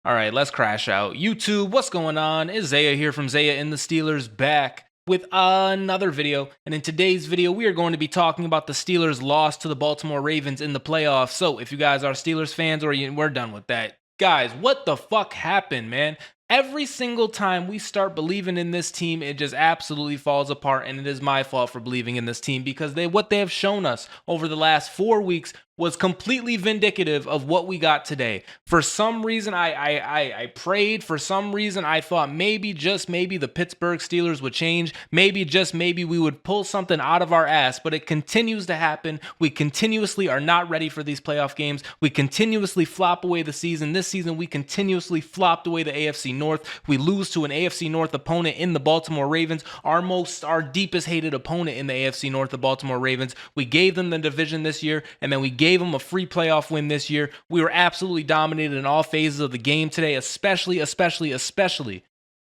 All right, let's crash out. YouTube, what's going on? It's Zaya here from Zaya&TheSteelers back with another video. And in today's video, we are going to be talking about the Steelers' loss to the Baltimore Ravens in the playoffs. So if you guys are Steelers fans or we're done with that. Guys, what the fuck happened, man? Every single time we start believing in this team, it just absolutely falls apart, and it is my fault for believing in this team because what they have shown us over the last 4 weeks was completely vindicative of what we got today. For some reason, I prayed. For some reason, I thought maybe, just maybe, the Pittsburgh Steelers would change. Maybe, just maybe, we would pull something out of our ass, but it continues to happen. We continuously are not ready for these playoff games. We continuously flop away the season. This season, we continuously flopped away the AFC North. We lose to an AFC North opponent in the Baltimore Ravens, our deepest hated opponent in the AFC North, the Baltimore Ravens. We gave them the division this year, and then we gave them a free playoff win this year. We were absolutely dominated in all phases of the game today, especially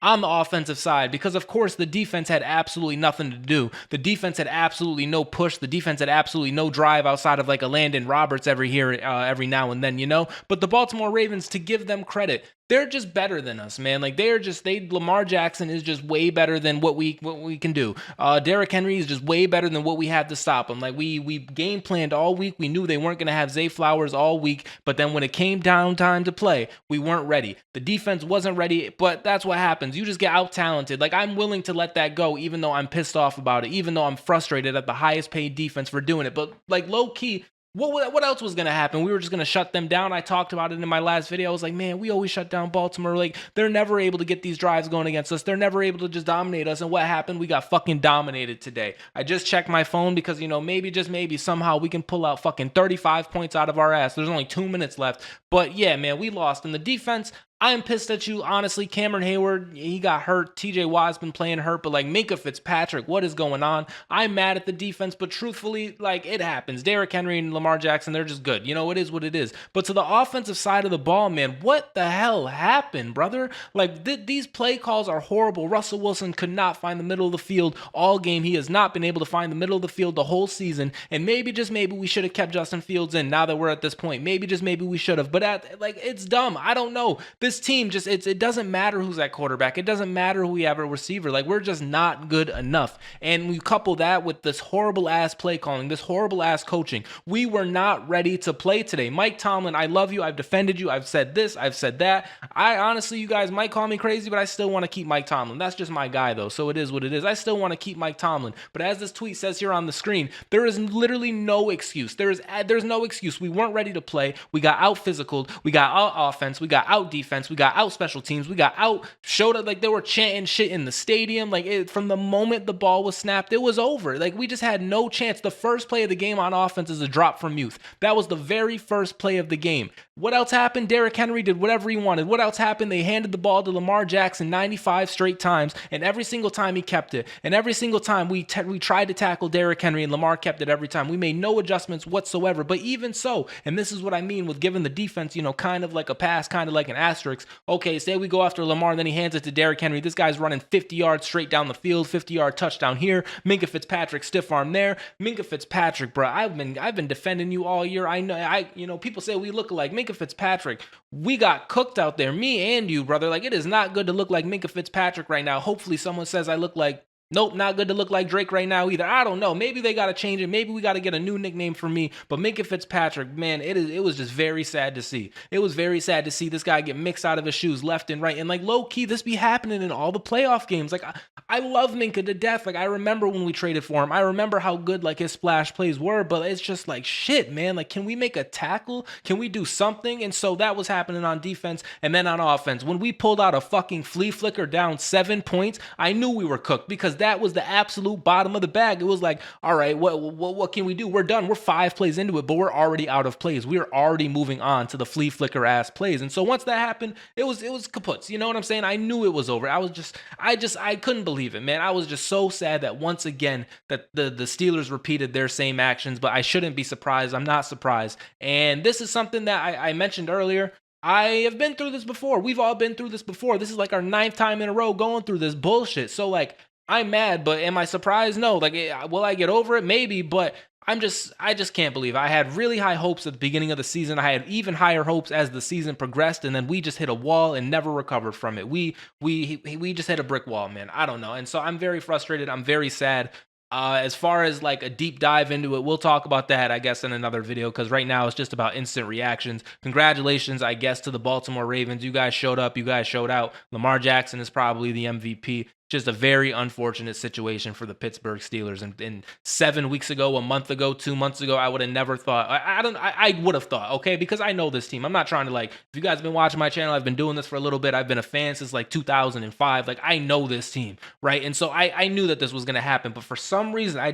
on the offensive side, because of course the defense had absolutely nothing to do. The defense had absolutely no push. The defense had absolutely no drive outside of like a Landon Roberts every now and then, But the Baltimore Ravens, to give them credit, they're just better than us, man. Like Lamar Jackson is just way better than what we can do. Derrick Henry is just way better than what we have to stop him. Like we game planned all week. We knew they weren't going to have Zay Flowers all week, but then when it came down time to play, we weren't ready. The defense wasn't ready, but that's what happens. You just get out talented. Like I'm willing to let that go, even though I'm pissed off about it, even though I'm frustrated at the highest paid defense for doing it. But like low key, what else was going to happen? We were just going to shut them down. I talked about it in my last video. I was like, man, we always shut down Baltimore. Like, they're never able to get these drives going against us. They're never able to just dominate us. And what happened? We got fucking dominated today. I just checked my phone because, maybe, just maybe, somehow we can pull out fucking 35 points out of our ass. There's only 2 minutes left. But yeah, man, we lost. And the defense, I am pissed at you, honestly. Cameron Hayward, he got hurt. TJ Watt's been playing hurt, but like Minkah Fitzpatrick, what is going on? I'm mad at the defense, but truthfully, like it happens. Derrick Henry and Lamar Jackson, they're just good. It is what it is. But to the offensive side of the ball, man, what the hell happened, brother? Like these play calls are horrible. Russell Wilson could not find the middle of the field all game. He has not been able to find the middle of the field the whole season. And maybe, just maybe, we should have kept Justin Fields in now that we're at this point. Maybe, just maybe, we should have. But it's dumb. I don't know. This team just it doesn't matter who's at quarterback. It doesn't matter who we have at receiver. Like we're just not good enough. And we couple that with this horrible ass play calling, this horrible ass coaching. We were not ready to play today. Mike Tomlin, I love you. I've defended you. I've said this. I've said that. I honestly, you guys might call me crazy, but I still want to keep Mike Tomlin. That's just my guy though. So it is what it is. I still want to keep Mike Tomlin. But as this tweet says here on the screen, there is literally no excuse. There's no excuse. We weren't ready to play. We got out physicaled. We got out offense. We got out defense. We got out special teams. We got out, showed up, like they were chanting shit in the stadium. Like from the moment the ball was snapped, it was over. Like we just had no chance. The first play of the game on offense is a drop from Youth. That was the very first play of the game. What else happened? Derrick Henry did whatever he wanted. What else happened? They handed the ball to Lamar Jackson 95 straight times, and every single time he kept it. And every single time we tried to tackle Derrick Henry, and Lamar kept it every time. We made no adjustments whatsoever. But even so, and this is what I mean with giving the defense, kind of like a pass, kind of like an asterisk. Okay, say we go after Lamar, and then he hands it to Derrick Henry. This guy's running 50 yards straight down the field, 50-yard touchdown here. Minkah Fitzpatrick stiff arm there. Minkah Fitzpatrick, bro, I've been defending you all year. I know, people say we look alike. Minkah Fitzpatrick, we got cooked out there, me and you, brother. Like, it is not good to look like Minkah Fitzpatrick right now. Hopefully someone says I look like, nope, not good to look like Drake right now either. I don't know. Maybe they got to change it. Maybe we got to get a new nickname for me. But Minkah Fitzpatrick, man, it was just very sad to see. It was very sad to see this guy get mixed out of his shoes left and right. And like low key, this be happening in all the playoff games. Like I love Minkah to death. Like I remember when we traded for him. I remember how good like his splash plays were. But it's just like shit, man. Like can we make a tackle? Can we do something? And so that was happening on defense and then on offense. When we pulled out a fucking flea flicker down 7 points, I knew we were cooked because that was the absolute bottom of the bag. It was like, all right, what can we do? We're done. We're 5 plays into it, but we're already out of plays. We're already moving on to the flea flicker ass plays. And so once that happened, it was kaputs. You know what I'm saying? I knew it was over. I couldn't believe it, man. I was just so sad that once again that the Steelers repeated their same actions, but I shouldn't be surprised. I'm not surprised. And this is something that I mentioned earlier. I have been through this before. We've all been through this before. This is like our 9th time in a row going through this bullshit. So like, I'm mad, but am I surprised? No. Like, will I get over it? Maybe, but I just can't believe it. I had really high hopes at the beginning of the season. I had even higher hopes as the season progressed, and then we just hit a wall and never recovered from it. We just hit a brick wall, man. I don't know, and so I'm very frustrated. I'm very sad. As far as like a deep dive into it, we'll talk about that, I guess, in another video, because right now it's just about instant reactions. Congratulations, I guess, to the Baltimore Ravens. You guys showed up. You guys showed out. Lamar Jackson is probably the MVP. Just a very unfortunate situation for the Pittsburgh Steelers. And 7 weeks ago, a month ago, 2 months ago, I would have never thought. I would have thought, okay, because I know this team. I'm not trying to like. If you guys have been watching my channel, I've been doing this for a little bit. I've been a fan since like 2005. Like I know this team, right? And so I knew that this was gonna happen. But for some reason,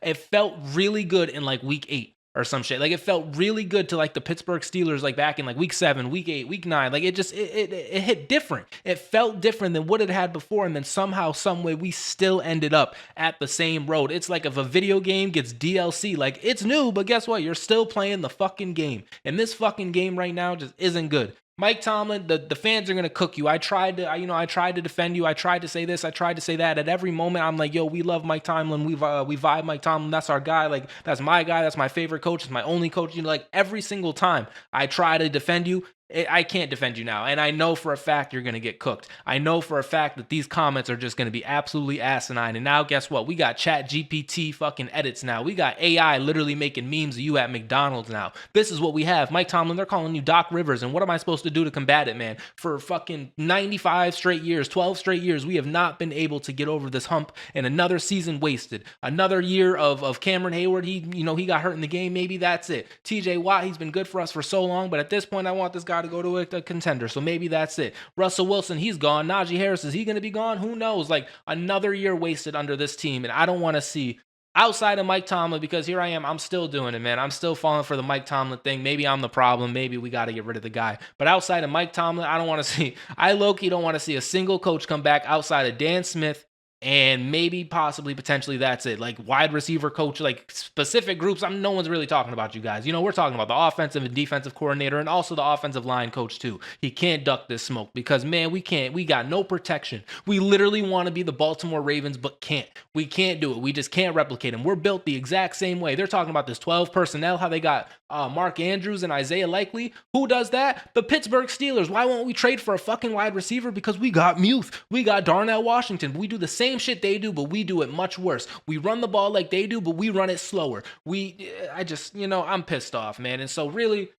it felt really good in like week 8 or some shit. Like it felt really good to like the Pittsburgh Steelers, like back in like week 7, week 8, week 9. Like it hit different. It felt different than what it had before. And then somehow, some way, we still ended up at the same road. It's like if a video game gets DLC, like it's new, but guess what? You're still playing the fucking game. And this fucking game right now just isn't good. Mike Tomlin, the fans are gonna cook you. I tried to defend you. I tried to say this. I tried to say that. At every moment, I'm like, yo, we love Mike Tomlin. We vibe Mike Tomlin. That's our guy. Like that's my guy. That's my favorite coach. It's my only coach. You know, like every single time I try to defend you, I can't defend you now. And I know for a fact you're going to get cooked. I know for a fact that these comments are just going to be absolutely asinine. And now guess what? We got Chat GPT fucking edits now. We got AI literally making memes of you at McDonald's now. This is what we have. Mike Tomlin, they're calling you Doc Rivers. And what am I supposed to do to combat it, man? For fucking 95 straight years, 12 straight years, we have not been able to get over this hump, and another season wasted. Another year of Cameron Hayward. He got hurt in the game. Maybe that's it. TJ Watt, he's been good for us for so long, but at this point, I want this guy to go to a contender. So maybe that's it. Russell Wilson, he's gone. Najee Harris, is he going to be gone? Who knows? Like another year wasted under this team. And I don't want to see outside of Mike Tomlin, because here I am. I'm still doing it, man. I'm still falling for the Mike Tomlin thing. Maybe I'm the problem. Maybe we got to get rid of the guy. But outside of Mike Tomlin, I don't want to see, I low-key don't want to see a single coach come back outside of Dan Smith. And maybe, possibly, potentially, that's it. Like wide receiver coach, like specific groups. No one's really talking about you guys. We're talking about the offensive and defensive coordinator, and also the offensive line coach too. He can't duck this smoke because, man, we can't. We got no protection. We literally want to be the Baltimore Ravens, but can't. We can't do it. We just can't replicate them. We're built the exact same way. They're talking about this 12 personnel, how they got Mark Andrews and Isaiah Likely. Who does that? The Pittsburgh Steelers. Why won't we trade for a fucking wide receiver? Because we got Muth. We got Darnell Washington. We do the same shit they do, but we do it much worse. We run the ball like they do, but we run it slower. I'm pissed off, man. And so really,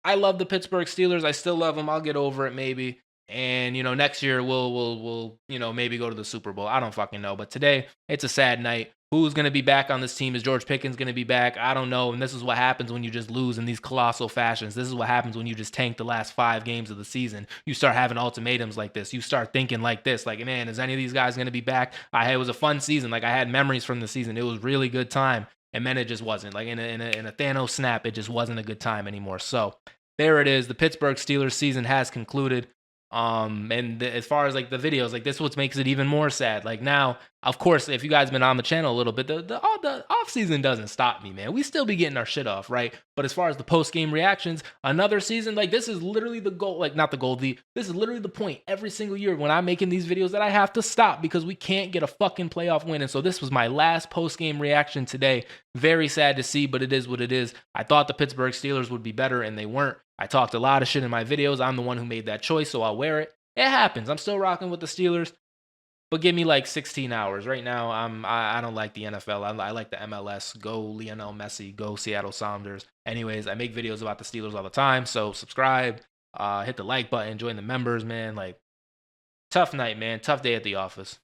I love the Pittsburgh Steelers. I still love them. I'll get over it maybe. And next year we'll maybe go to the Super Bowl. I don't fucking know. But today it's a sad night. Who's going to be back on this team? Is George Pickens going to be back? I don't know. And this is what happens when you just lose in these colossal fashions. This is what happens when you just tank the last 5 games of the season. You start having ultimatums like this. You start thinking like this, like, man, is any of these guys going to be back? It was a fun season. Like I had memories from the season. It was really good time. And then it just wasn't. Like in a Thanos snap, it just wasn't a good time anymore. So there it is. The Pittsburgh Steelers season has concluded. As far as like the videos, like this what makes it even more sad. Like now, of course, if you guys been on the channel a little bit, the off season doesn't stop me, man. We still be getting our shit off, right? But as far as the post game reactions, another season, like this is literally the goal, like not the goal, this is literally the point every single year when I'm making these videos that I have to stop because we can't get a fucking playoff win. And so this was my last post game reaction today. Very sad to see, but it is what it is. I thought the Pittsburgh Steelers would be better, and they weren't. I talked a lot of shit in my videos. I'm the one who made that choice, so I'll wear it. It happens. I'm still rocking with the Steelers, but give me like 16 hours. Right now, I don't like the NFL. I like the MLS. Go Lionel Messi. Go Seattle Sounders. Anyways, I make videos about the Steelers all the time, so subscribe, hit the like button, join the members, man. Like, tough night, man. Tough day at the office.